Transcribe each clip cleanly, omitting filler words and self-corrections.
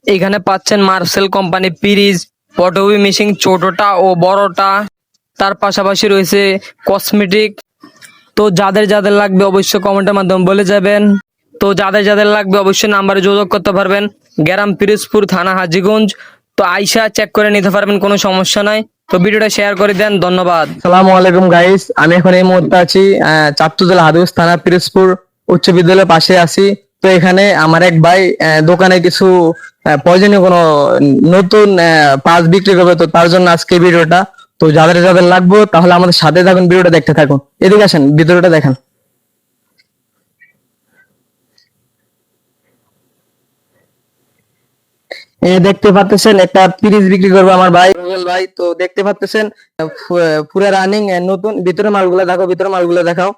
এখানে পাচ্ছেন Marcel company fridge, photocopy machine ছোটটা ও বড়টা। তার পাশাপাশি রয়েছে কসমেটিক। তো যাদের যাদের লাগবে অবশ্যই কমেন্টের মাধ্যমে বলে যাবেন। তো যাদের যাদের লাগবে অবশ্যই নাম্বারে যোগাযোগ করতে পারবেন। গ্রাম পিরোজপুর, থানা হাজীগঞ্জ। তো আইসা চেক করে নিতে পারবেন, কোনো সমস্যা নাই। তো ভিডিওটা শেয়ার করে দেন, ধন্যবাদ। আসসালামু আলাইকুম গাইস, আমি এখন এই মুহূর্তে আছি চাঁদপুর জেলা হাজীগঞ্জ থানা পিরোজপুর উচ্চ বিদ্যালয়ের পাশে আছি। তো এখানে আমার এক ভাই দোকানে কিছু প্রয়োজনীয় কোনো নতুন পাস বিক্রি করবে, তো তার জন্য আজকে ভিডিওটা। তো যাদের যাদের লাগবে তাহলে আমাদের সাথে থাকুন, ভিডিওটা দেখতে থাকুন। এদিকে আসেন, ভিডিওটা দেখেন। দেখতে পাচ্ছেন একটা ফ্রিজ বিক্রি করবে আমার ভাই রুবেল ভাই। তো দেখতে পাচ্ছেন পুরো রানিং নতুন। ভিতরে মালগুলো দেখাও, ভিতরে মালগুলো দেখাও।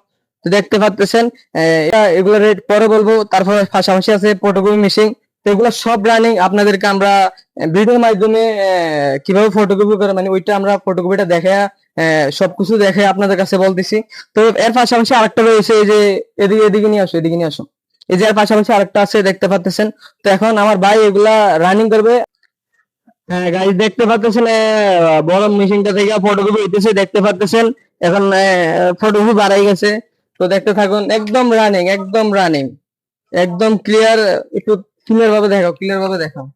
তো দেখতে পাচ্ছেন এগুলো রেট পরে বলবো। তারপরে পাশাপাশি আছে ফটোকপি মেশিন। তো এগুলো সব রানিং। আপনাদেরকে আমরা ভিডিওর মাধ্যমে কিভাবে ফটোকপি করে মানে ওইটা আমরা ফটোকপিটা দেখে সবকিছু দেখে আপনাদের কাছে বলতেছি। তো এর পাশাপাশি আরেকটা রয়েছে, এই যে এদিকে এদিকে নিয়ে আসো, এদিকে নিয়ে আসো। এই যে এর পাশাপাশি আরেকটা আছে, দেখতে পাচ্ছেন। তো এখন আমার ভাই এগুলা রানিং করবে। হ্যাঁ গাইস, দেখতে পাচ্ছেন বড় মেশিনটা থেকে ফটোকপি হইতেছে, দেখতে পাচ্ছেন। এখন ফটোকপি বাড়াই গেছে। তো দেখতে থাকুন, একদম রানিং, একদম রানিং, একদম ক্লিয়ার। একটু ক্লিয়ার ভাবে দেখাও, ক্লিয়ার ভাবে দেখাও।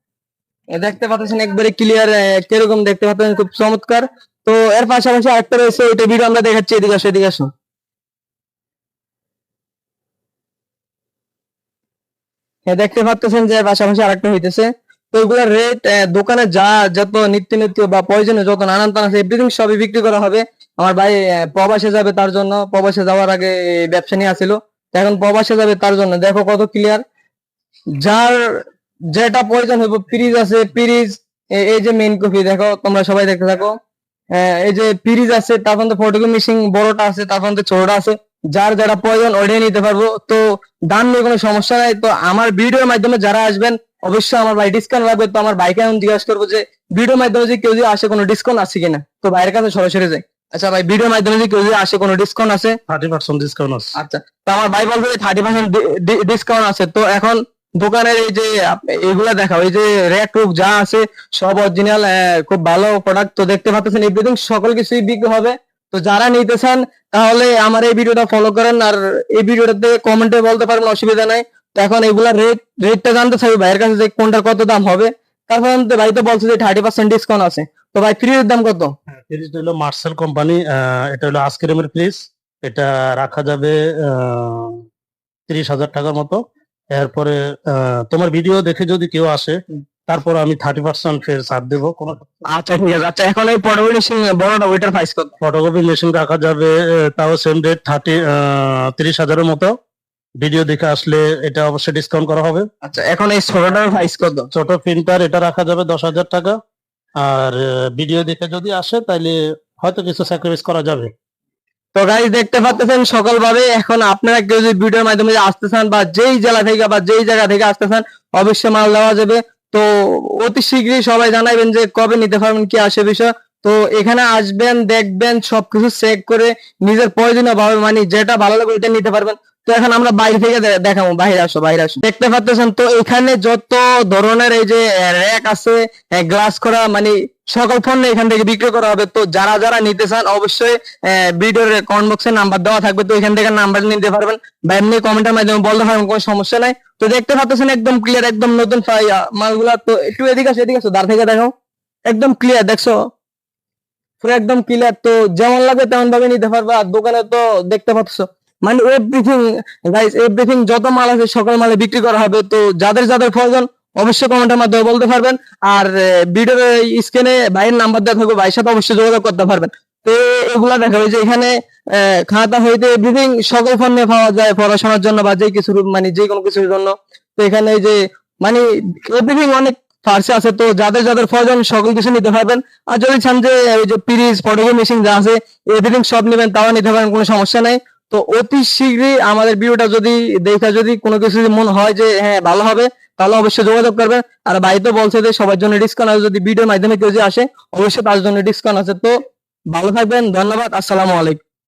দেখতে পাচ্ছেন একবারে ক্লিয়ার, কিরকম দেখতে পাচ্ছেন, খুব চমৎকার। তো এর পাশাপাশি আরেকটা রয়েছে, ওইটা ভিডিও আমরা দেখাচ্ছি। এদিকে আসো, এদিকে আসো। হ্যাঁ, দেখতে পাচ্ছেন যে পাশাপাশি আরেকটা হইতেছে। তো এগুলোর রেট দোকানে যা যত নিত্য নিত্য বা প্রয়োজনীয় যত নানান তান আছে এভরিথিং সবই বিক্রি করা হবে। আমার ভাই প্রবাসে যাবে, তার জন্য প্রবাসে যাওয়ার আগে ব্যবসা নিয়ে আসিল। তো এখন প্রবাসে যাবে, তার জন্য দেখো কত ক্লিয়ার। যার যেটা প্রয়োজন হবে, ফ্রিজ আছে, ফ্রিজ। এই যে মেইন কপি দেখো, তোমরা সবাই দেখতে থাকো। এই যে ফ্রিজ আছে, তারপর তো ফটোকপি মেশিন বড়টা আছে, তারপর তো ছোটটা আছে। যার যারা প্রয়োজন ওইটাই নিতে পারবো। তো দাম নিয়ে কোনো সমস্যা নাই। তো আমার ভিডিওর মাধ্যমে যারা আসবেন অবশ্যই আমার ভাই ডিসকাউন্ট লাগবে। তো আমার ভাইকে আমি জিজ্ঞাসা করবো যে ভিডিওর মাধ্যমে যে কেউ যদি আসে কোনো ডিসকাউন্ট আছে কিনা। তো ভাইয়ের কাছে সরাসরি যাই। আচ্ছা ভাই, ভিডিওর মাধ্যমে যে কেউ যদি আসে কোনো ডিসকাউন্ট আছে? 30% ডিসকাউন্ট আছে। আচ্ছা, তো আমার ভাই বলবে 30% ডিসকাউন্ট আছে। তো এখন দোকানের এই যে এগুলা দেখাও, এই যে র্যাক রুক যা আছে সব অরিজিনাল, খুব ভালো প্রোডাক্ট। তো দেখতে পাচ্ছেন এভরিথিং সকল কিছুই বিক্রি হবে। তো যারা নিতে চান তাহলে আমার এই ভিডিওটা ফলো করেন, আর এই ভিডিওটাতে কমেন্টে বলতে পারেন, অসুবিধা নাই। তো এখন এগুলা রেটটা জানতে চাই ভাইয়ের কাছে যে কোনটার কত দাম হবে। তারপর ভাই তো বলছে যে 30% ডিসকাউন্ট আছে। তো ভাই ফ্রিজের দাম কত? ফ্রিজ হলো মার্সেল কোম্পানি, এটা হলো আইসক্রিমের ফ্রিজ। এটা রাখা যাবে 30,000 টাকার মতো। এরপরে তোমার ভিডিও দেখে যদি কেউ আসে তারপর আমি 30% ফের ছাড় দেবো। কোনো আচ্ছা ঠিক আছে। আচ্ছা, এখন এই পরবর্তী বড়টা ওইটার প্রাইস কত? ফটোকপি মেশিন রাখা যাবে তাও সেম রেট 30,000-এর মতো। ভিডিও দেখে আসলে এটা অবশ্যই ডিসকাউন্ট করা হবে। আচ্ছা, এখন এই ছোটটার প্রাইস কত? ছোট প্রিন্টার এটা রাখা যাবে 10,000 টাকা। আর ভিডিও দেখে যদি আসে তাহলে হয়তো কিছু স্যাক্রিফাইস করা যাবে। তো গাইস, দেখতে পাচ্ছেন সকালভাবে এখন আপনারা কেউ যদি ভিডিওর মাধ্যমে আসতে চান বা যেই জেলা থেকে বা যেই জায়গা থেকে আসতে চান অবশ্যই মাল দেওয়া যাবে। তো অতি শীঘ্রই সবাই জানাবেন যে কবে নিতে পারবেন, কি আসে বিষয়। তো এখানে আসবেন, দেখবেন, সবকিছু চেক করে নিজের প্রয়োজনীয় ভাবে মানে যেটা ভালো লাগবে ওইটা নিতে পারবেন। তো এখন আমরা বাইরে থেকে দেখাবো, বাইরে আসো, বাইরে আসো। দেখতে পাচ্ছেন তো এখানে যত ধরনের এই যে র্যাক আছে, গ্লাস করা মানে সকল পণ্য এখান থেকে বিক্রি করা হবে। তো যারা যারা নিতে চান অবশ্যই ভিডিওর কমেন্ট বক্সে নাম্বার দেওয়া থাকবে, তো এখান থেকে নাম্বার নিতে পারবেন বা এমনি কমেন্টের মাধ্যমে বলতে পারবেন, কোনো সমস্যা নাই। তো দেখতে পাচ্ছেন একদম ক্লিয়ার, একদম নতুন মালগুলা। তো একটু এদিকে আসো, এদিকে আসো, দাঁড় থেকে দেখো, একদম ক্লিয়ার দেখছো, পুরো একদম ক্লিয়ার। তো যেমন লাগে তেমন ভাবে নিতে পারবা। আর দোকানে তো দেখতে পাচ্ছ মানে এভরিথিং গাইস, এভরিথিং যত মাল আছে সকল মালে বিক্রি করা হবে। তো যাদের যাদের প্রয়োজন অবশ্যই কমেন্টের মাধ্যমে বলতে পারবেন। আর ভিডিওর স্ক্রিনে ভাইয়ের নাম্বার দেওয়া থাকবে, ভাইয়ের সাথে অবশ্যই যোগাযোগ করতে পারবেন। তো এগুলা দেখা যায় যে এখানে খাতা হইতে এভরিথিং সকল পণ্য পাওয়া যায় পড়াশোনার জন্য বা যে কিছু মানে যে কোনো কিছুর জন্য। তো এখানে এই যে মানে এভরিথিং অনেক ফার্সে আছে। তো যাদের যাদের প্রয়োজন সকল কিছু নিতে পারবেন। আর যদি চান যে ওই যে ফ্রিজ ফটোকপি মেশিন যা আছে এভরিথিং সব নেবেন তাও নিতে পারেন, কোনো সমস্যা নাই। তো অতি শীঘ্রই আমাদের ভিডিওটা যদি দেখা যদি কোনো কিছু যদি মনে হয় যে হ্যাঁ ভালো হবে তাহলে অবশ্যই যোগাযোগ করবেন। আর ভাই তো বলছে যে সবার জন্য ডিসকাউন্ট আছে, যদি ভিডিওর মাধ্যমে কেউ যদি আসে অবশ্যই তার জন্য ডিসকাউন্ট আছে। তো ভালো থাকবেন, ধন্যবাদ, আসসালামু আলাইকুম।